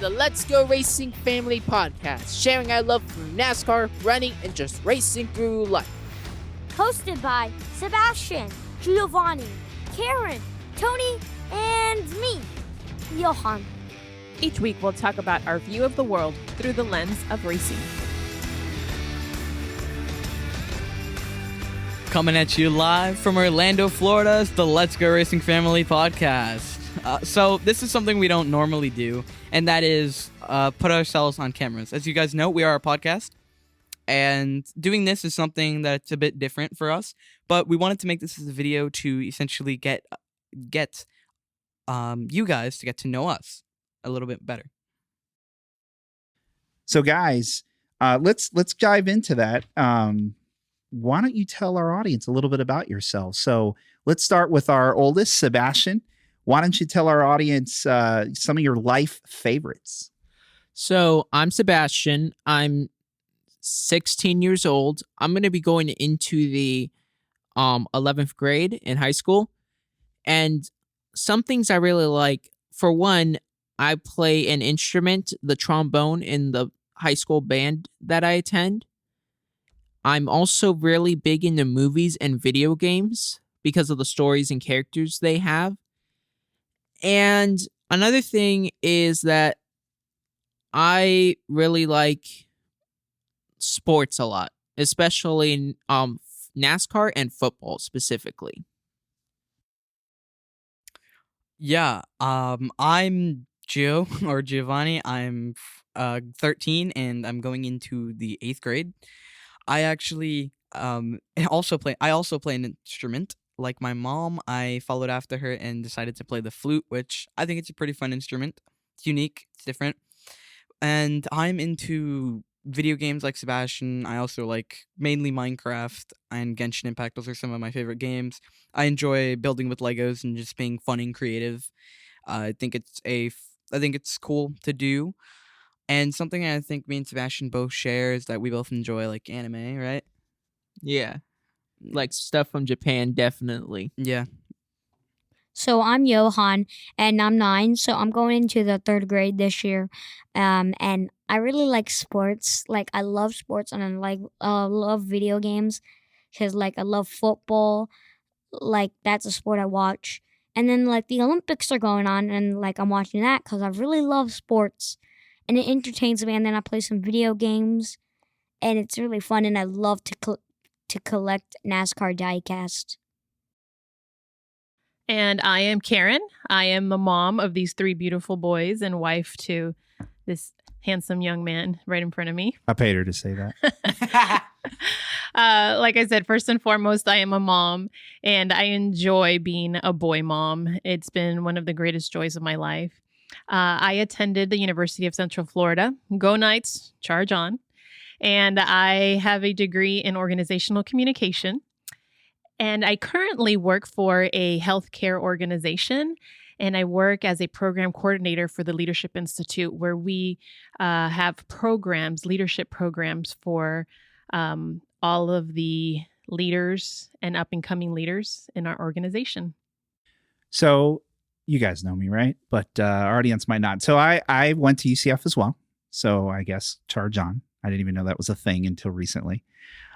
the Let's Go Racing Family Podcast, sharing our love for NASCAR, running, and just racing through life. Hosted by Sebastian, Giovanni, Karen, Tony, and me, Johann. Each week we'll talk about our view of the world through the lens of racing. Coming at you live from Orlando, Florida, it's the Let's Go Racing Family Podcast. So this is something we don't normally do, and that is put ourselves on cameras. As you guys know, we are a podcast, and doing this is something that's a bit different for us, but we wanted to make this as a video to essentially get you guys to get to know us a little bit better. So guys, let's dive into that. Why don't you tell our audience a little bit about yourselves? So let's start with our oldest, Sebastian. Why don't you tell our audience some of your life favorites? So I'm Sebastian. I'm 16 years old. I'm going to be going into the 11th grade in high school. And some things I really like, for one, I play an instrument, the trombone, in the high school band that I attend. I'm also really big into movies and video games because of the stories and characters they have. And another thing is that I really like sports a lot, especially NASCAR and football specifically. Yeah, I'm Gio or Giovanni. I'm 13 and I'm going into the 8th grade. I actually also play an instrument. Like my mom, I followed after her and decided to play the flute, which I think it's a pretty fun instrument. It's unique, it's different. And I'm into video games like Sebastian. I also like mainly Minecraft and Genshin Impact. Those are some of my favorite games. I enjoy building with Legos and just being fun and creative. I think it's cool to do. And something I think me and Sebastian both share is that we both enjoy like anime, right? Yeah. Like stuff from Japan, definitely. Yeah. So I'm Johann, and I'm 9, so I'm going into the 3rd grade this year. And I really like sports. Like, I love sports, and I love video games because, like, I love football. Like, that's a sport I watch. And then, like, the Olympics are going on, and, like, I'm watching that because I really love sports. And it entertains me, and then I play some video games, and it's really fun, and I love to collect NASCAR diecast. And I am Karen. I am the mom of these 3 beautiful boys and wife to this handsome young man right in front of me. I paid her to say that. Like I said, first and foremost, I am a mom, and I enjoy being a boy mom. It's been one of the greatest joys of my life. I attended the University of Central Florida. Go Knights, charge on. And I have a degree in organizational communication. And I currently work for a healthcare organization, and I work as a program coordinator for the Leadership Institute, where we have leadership programs for all of the leaders and up-and-coming leaders in our organization. So you guys know me, right? But our audience might not. So I went to UCF as well. So I guess charge on. I didn't even know that was a thing until recently.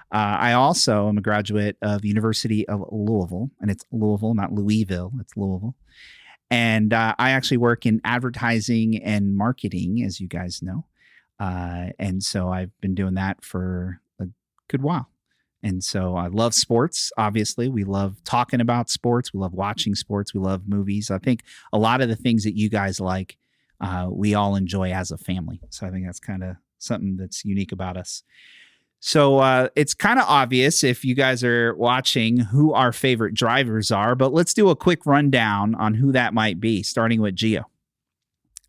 I also am a graduate of the University of Louisville, and it's Louisville, not Louisville. It's Louisville. And I actually work in advertising and marketing, as you guys know. And so I've been doing that for a good while. And so I love sports. Obviously, we love talking about sports. We love watching sports. We love movies. I think a lot of the things that you guys like, we all enjoy as a family. So I think that's kind of something that's unique about us. So it's kind of obvious if you guys are watching who our favorite drivers are, but let's do a quick rundown on who that might be, starting with Gio.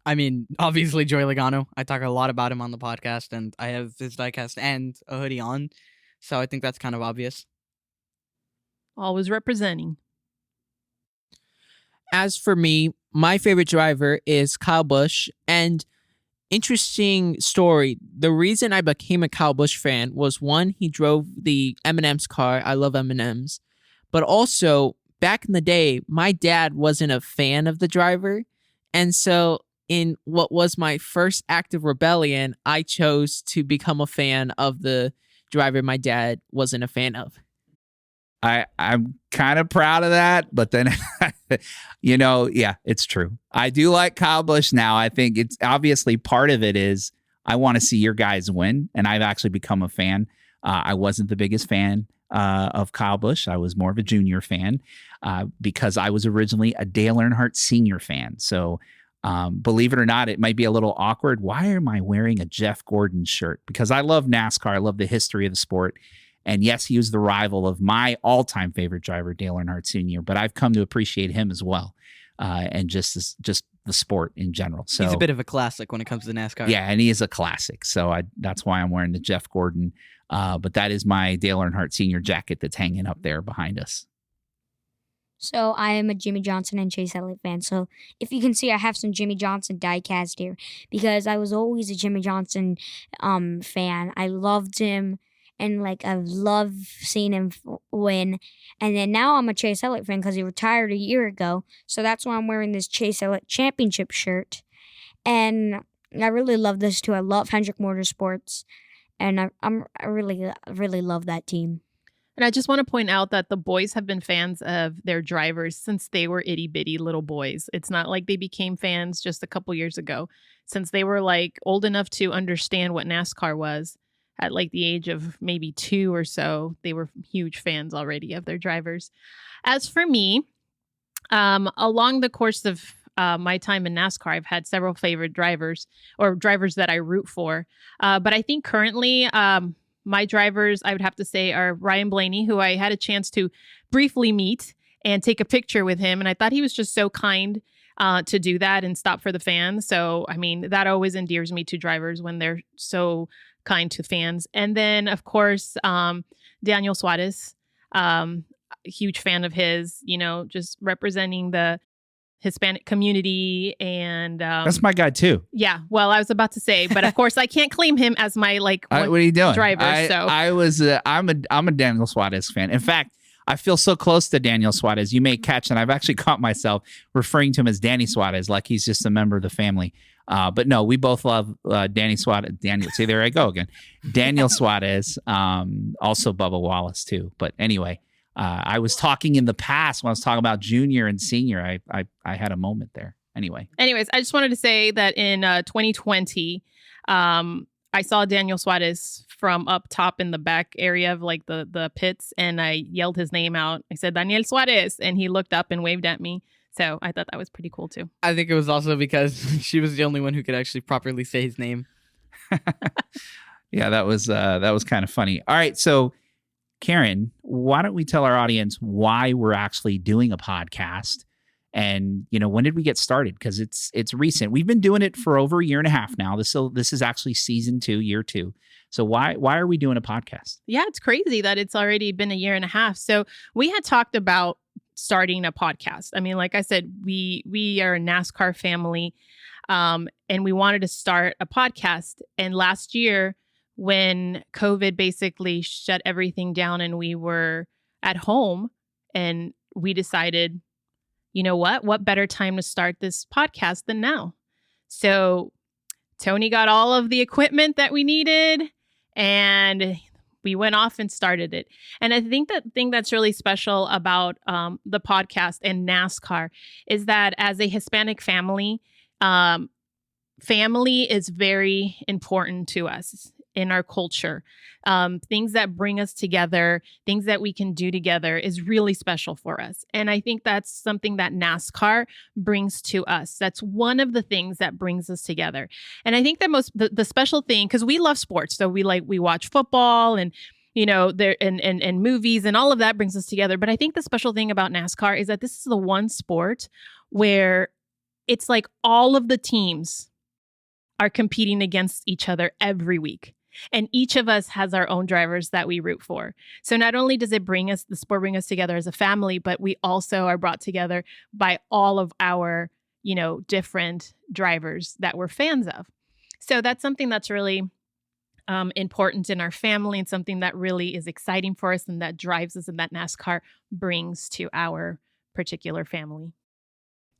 I mean, obviously Joey Logano. I talk a lot about him on the podcast, and I have his diecast and a hoodie on. So I think that's kind of obvious. Always representing. As for me, my favorite driver is Kyle Busch, and interesting story. The reason I became a Kyle Busch fan was, one, he drove the M&M's car. I love M&M's. But also, back in the day, my dad wasn't a fan of the driver. And so in what was my first act of rebellion, I chose to become a fan of the driver my dad wasn't a fan of. I'm kind of proud of that, but then, yeah, it's true. I do like Kyle Busch now. I think it's obviously part of it is I want to see your guys win, and I've actually become a fan. I wasn't the biggest fan of Kyle Busch. I was more of a junior fan because I was originally a Dale Earnhardt Sr. fan. So believe it or not, it might be a little awkward. Why am I wearing a Jeff Gordon shirt? Because I love NASCAR. I love the history of the sport. And yes, he was the rival of my all-time favorite driver, Dale Earnhardt Sr., but I've come to appreciate him as well, and just the sport in general. So he's a bit of a classic when it comes to NASCAR. Yeah, and he is a classic. So that's why I'm wearing the Jeff Gordon. But that is my Dale Earnhardt Sr. jacket that's hanging up there behind us. So I am a Jimmy Johnson and Chase Elliott fan. So if you can see, I have some Jimmy Johnson die-cast here because I was always a Jimmy Johnson fan. I loved him. And, I love seeing him win. And then now I'm a Chase Elliott fan because he retired a year ago. So that's why I'm wearing this Chase Elliott championship shirt. And I really love this, too. I love Hendrick Motorsports. And I really, really love that team. And I just want to point out that the boys have been fans of their drivers since they were itty-bitty little boys. It's not like they became fans just a couple years ago. Since they were, old enough to understand what NASCAR was. At the age of maybe 2 or so, they were huge fans already of their drivers. As for me, along the course of my time in NASCAR, I've had several favorite drivers or drivers that I root for. But I think currently my drivers, I would have to say, are Ryan Blaney, who I had a chance to briefly meet and take a picture with him. And I thought he was just so kind to do that and stop for the fans. So, that always endears me to drivers when they're so kind to fans. And then, of course, Daniel Suarez, huge fan of his, just representing the Hispanic community. And that's my guy, too. Yeah. Well, I was about to say, but of course, I can't claim him as my what are you doing? Driver. I'm a Daniel Suarez fan. In fact, I feel so close to Daniel Suarez. You may catch, and I've actually caught myself referring to him as Danny Suarez, like he's just a member of the family. But no, we both love Danny Suarez. See, there I go again. Daniel Suarez, also Bubba Wallace too. But anyway, I was talking in the past when I was talking about junior and senior. I had a moment there. Anyways, I just wanted to say that in 2020, I saw Daniel Suarez from up top in the back area of the pits, and I yelled his name out. I said, Daniel Suarez, and he looked up and waved at me. So I thought that was pretty cool too. I think it was also because she was the only one who could actually properly say his name. Yeah, that was kind of funny. All right, so Karen, why don't we tell our audience why we're actually doing a podcast? And, when did we get started? Because it's recent. We've been doing it for over a year and a half now. This is actually season 2, year 2. So why are we doing a podcast? Yeah, it's crazy that it's already been a year and a half. So we had talked about starting a podcast. Like I said, we are a NASCAR family, and we wanted to start a podcast. And last year, when COVID basically shut everything down and we were at home, and we decided, you know what better time to start this podcast than now? So Tony got all of the equipment that we needed, and we went off and started it. And I think the thing that's really special about the podcast and NASCAR is that as a Hispanic family, family is very important to us in our culture. Things that bring us together, things that we can do together is really special for us. And I think that's something that NASCAR brings to us. That's one of the things that brings us together. And I think that the special thing, because we love sports, so we watch football and there and movies and all of that brings us together. But I think the special thing about NASCAR is that this is the one sport where it's like all of the teams are competing against each other every week. And each of us has our own drivers that we root for. So not only does the sport bring us together as a family, but we also are brought together by all of our, different drivers that we're fans of. So that's something that's really important in our family and something that really is exciting for us and that drives us and that NASCAR brings to our particular family.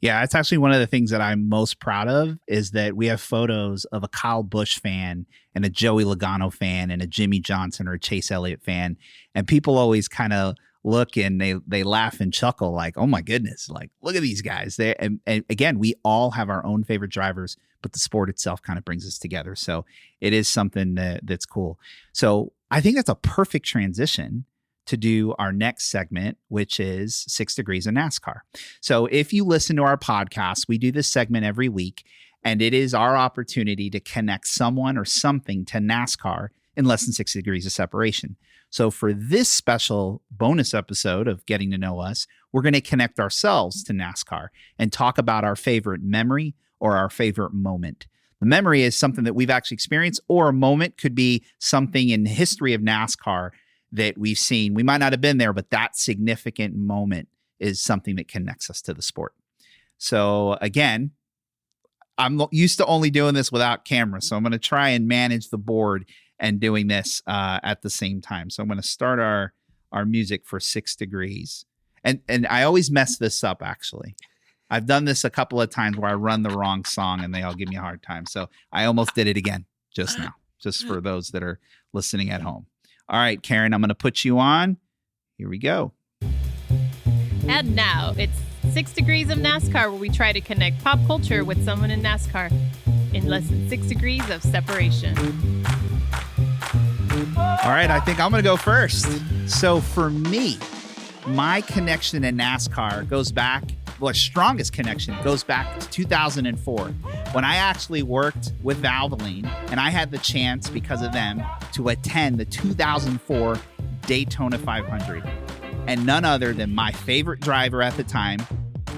Yeah, it's actually one of the things that I'm most proud of is that we have photos of a Kyle Busch fan and a Joey Logano fan and a Jimmy Johnson or a Chase Elliott fan. And people always kind of look and they laugh and chuckle like, oh my goodness, like look at these guys. And again, we all have our own favorite drivers, but the sport itself kind of brings us together. So it is something that's cool. So I think that's a perfect transition to do our next segment, which is 6 Degrees of NASCAR. So if you listen to our podcast, we do this segment every week, and it is our opportunity to connect someone or something to NASCAR in less than 6 degrees of separation. So for this special bonus episode of Getting to Know Us, we're going to connect ourselves to NASCAR and talk about our favorite memory or our favorite moment. The memory is something that we've actually experienced, or a moment could be something in the history of NASCAR that we've seen. We might not have been there, but that significant moment is something that connects us to the sport. So again, I'm used to only doing this without camera, so I'm going to try and manage the board and doing this at the same time. So I'm going to start our music for 6 degrees. And I always mess this up, actually. I've done this a couple of times where I run the wrong song and they all give me a hard time. So I almost did it again just now, just for those that are listening at home. All right, Karen, I'm going to put you on. Here we go. And now it's 6 Degrees of NASCAR, where we try to connect pop culture with someone in NASCAR in less than 6 degrees of separation. All right, I think I'm going to go first. So for me, my connection to NASCAR goes back, well, strongest connection goes back to 2004 when I actually worked with Valvoline, and I had the chance, because of them, to attend the 2004 Daytona 500. And none other than my favorite driver at the time,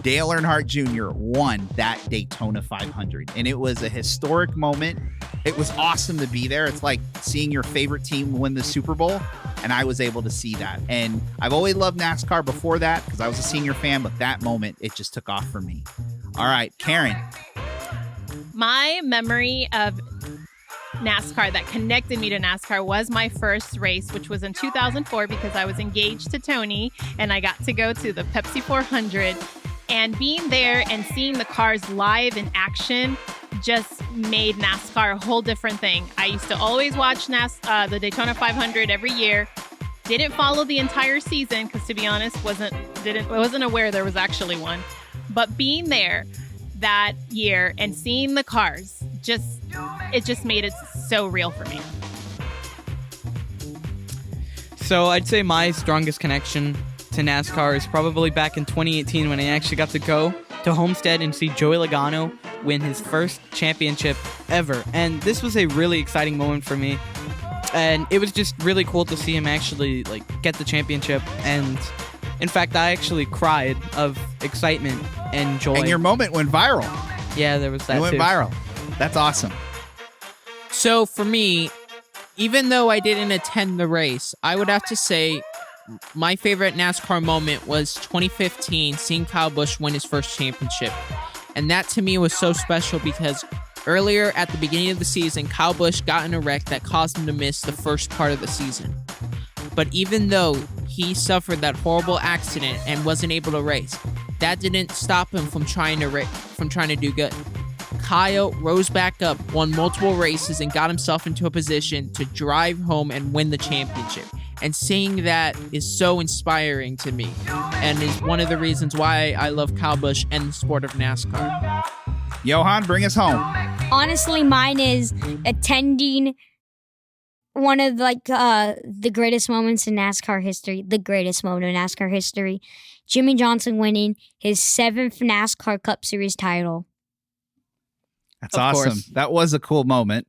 Dale Earnhardt Jr., won that Daytona 500. And it was a historic moment. It was awesome to be there. It's like seeing your favorite team win the Super Bowl. And I was able to see that. And I've always loved NASCAR before that because I was a senior fan, but that moment, it just took off for me. All right, Karen. My memory of NASCAR that connected me to NASCAR was my first race, which was in 2004 because I was engaged to Tony and I got to go to the Pepsi 400. And being there and seeing the cars live in action just made NASCAR a whole different thing. I used to always watch the Daytona 500 every year. Didn't follow the entire season because, to be honest, wasn't aware there was actually one. But being there that year and seeing the cars, it just made it so real for me. So I'd say my strongest connection to NASCAR is probably back in 2018 when I actually got to go to Homestead and see Joey Logano win his first championship ever. And this was a really exciting moment for me. And it was just really cool to see him actually get the championship. And in fact, I actually cried of excitement and joy. And your moment went viral. Yeah, there was that It went too. viral. That's awesome. So for me, even though I didn't attend the race, I would have to say my favorite NASCAR moment was 2015, seeing Kyle Busch win his first championship. And that to me was so special because earlier at the beginning of the season, Kyle Busch got in a wreck that caused him to miss the first part of the season. But even though he suffered that horrible accident and wasn't able to race, that didn't stop him from trying to do good. Kyle rose back up, won multiple races, and got himself into a position to drive home and win the championship. And seeing that is so inspiring to me and is one of the reasons why I love Kyle Busch and the sport of NASCAR. Johann, bring us home. Honestly, mine is attending one of the greatest moments in NASCAR history, the greatest moment in NASCAR history. Jimmy Johnson winning his 7th NASCAR Cup Series title. That's Of awesome. course. That was a cool moment.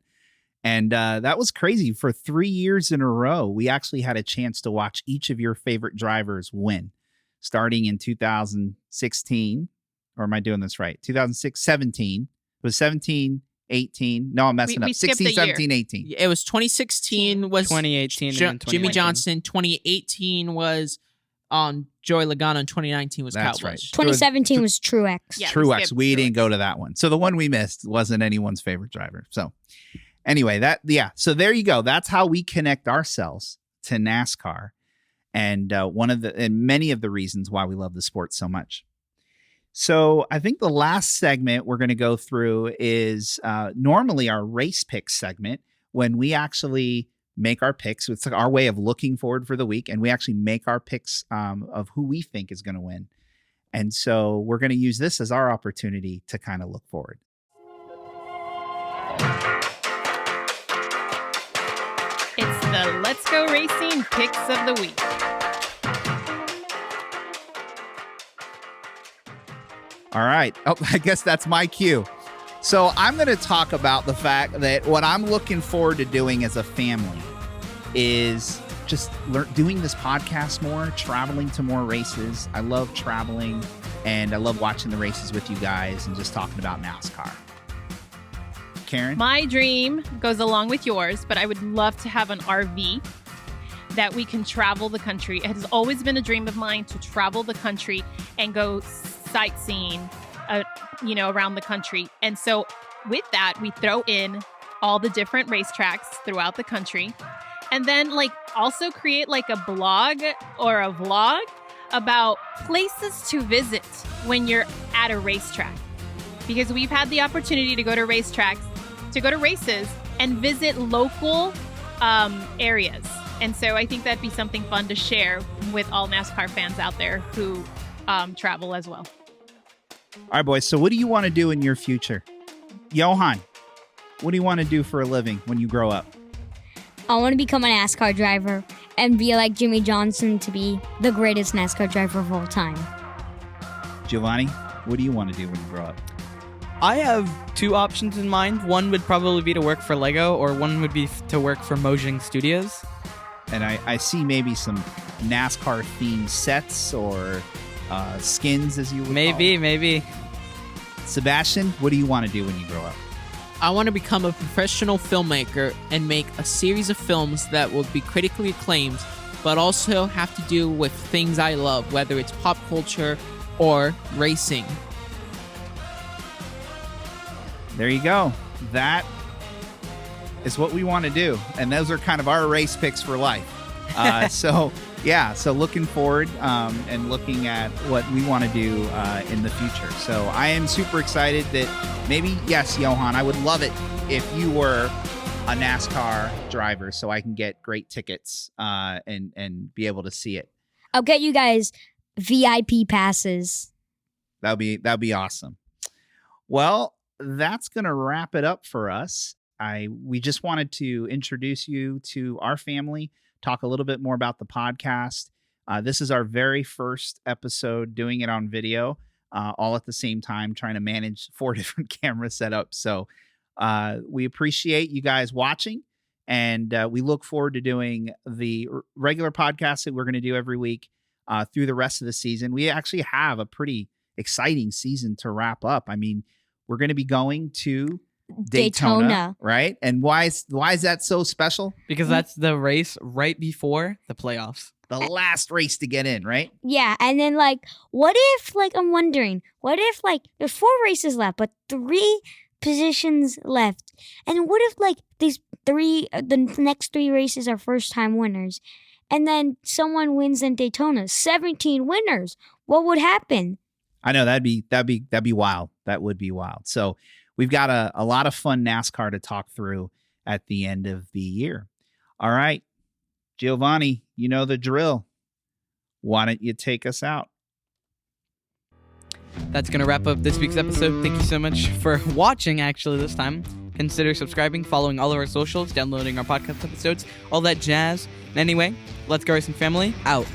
And that was crazy. For 3 years in a row, we actually had a chance to watch each of your favorite drivers win. Starting in 2016, or am I doing this right? 17. It was 17, 18. No, I'm messing up. we skipped 16, a year. 17, 18. It was 2016 was 2018 and then Jimmy 2019. Johnson, 2018 was Joey Logano, and 2019 was Kyle That's right. Busch. 2017 was Truex. Yeah, Truex. skipped We didn't Truex. go to that one. So the one we missed wasn't anyone's favorite driver. So anyway, so there you go. That's how we connect ourselves to NASCAR. And many of the reasons why we love the sport so much. So I think the last segment we're going to go through is normally our race picks segment, when we actually make our picks. It's like our way of looking forward for the week, and we actually make our picks of who we think is going to win. And so we're going to use this as our opportunity to kind of look forward. It's the Let's Go Racing Picks of the Week. All right. Oh, I guess that's my cue. So I'm going to talk about the fact that what I'm looking forward to doing as a family is just doing this podcast more, traveling to more races. I love traveling, and I love watching the races with you guys and just talking about NASCAR. Karen? My dream goes along with yours, but I would love to have an RV that we can travel the country. It has always been a dream of mine to travel the country and go sightseeing, around the country. And so with that, we throw in all the different racetracks throughout the country, and then also create a blog or a vlog about places to visit when you're at a racetrack. Because we've had the opportunity to go to racetracks, to go to races and visit local areas. And so I think that'd be something fun to share with all NASCAR fans out there who travel as well. All right, boys. So what do you want to do in your future? Johann, what do you want to do for a living when you grow up? I want to become a NASCAR driver and be like Jimmy Johnson to be the greatest NASCAR driver of all time. Giovanni, what do you want to do when you grow up? I have two options in mind. One would probably be to work for Lego, or one would be to work for Mojang Studios. And I see maybe some NASCAR themed sets or skins, as you would call them. Maybe. Sebastian, what do you want to do when you grow up? I want to become a professional filmmaker and make a series of films that will be critically acclaimed, but also have to do with things I love, whether it's pop culture or racing. There you go. That is what we want to do. And those are kind of our race picks for life. So looking forward and looking at what we want to do in the future. So I am super excited that maybe, yes, Johann, I would love it if you were a NASCAR driver so I can get great tickets and be able to see it. I'll get you guys VIP passes. That'd be awesome. Well, that's going to wrap it up for us. We just wanted to introduce you to our family, talk a little bit more about the podcast. This is our very first episode doing it on video, all at the same time, trying to manage 4 different camera setups. So we appreciate you guys watching, and we look forward to doing the regular podcast that we're going to do every week through the rest of the season. We actually have a pretty exciting season to wrap up. I mean, we're going to be going to Daytona, right? And why is that so special? Because that's the race right before the playoffs. The last race to get in, right? Yeah, and then what if I'm wondering, what if there's 4 races left, but 3 positions left, and what if the next 3 races are first time winners, and then someone wins in Daytona, 17 winners? What would happen? I know that'd be wild. That would be wild. So we've got a lot of fun NASCAR to talk through at the end of the year. All right, Giovanni, you know the drill. Why don't you take us out? That's going to wrap up this week's episode. Thank you so much for watching, actually, this time. Consider subscribing, following all of our socials, downloading our podcast episodes, all that jazz. Anyway, Let's Go Racing Family, out.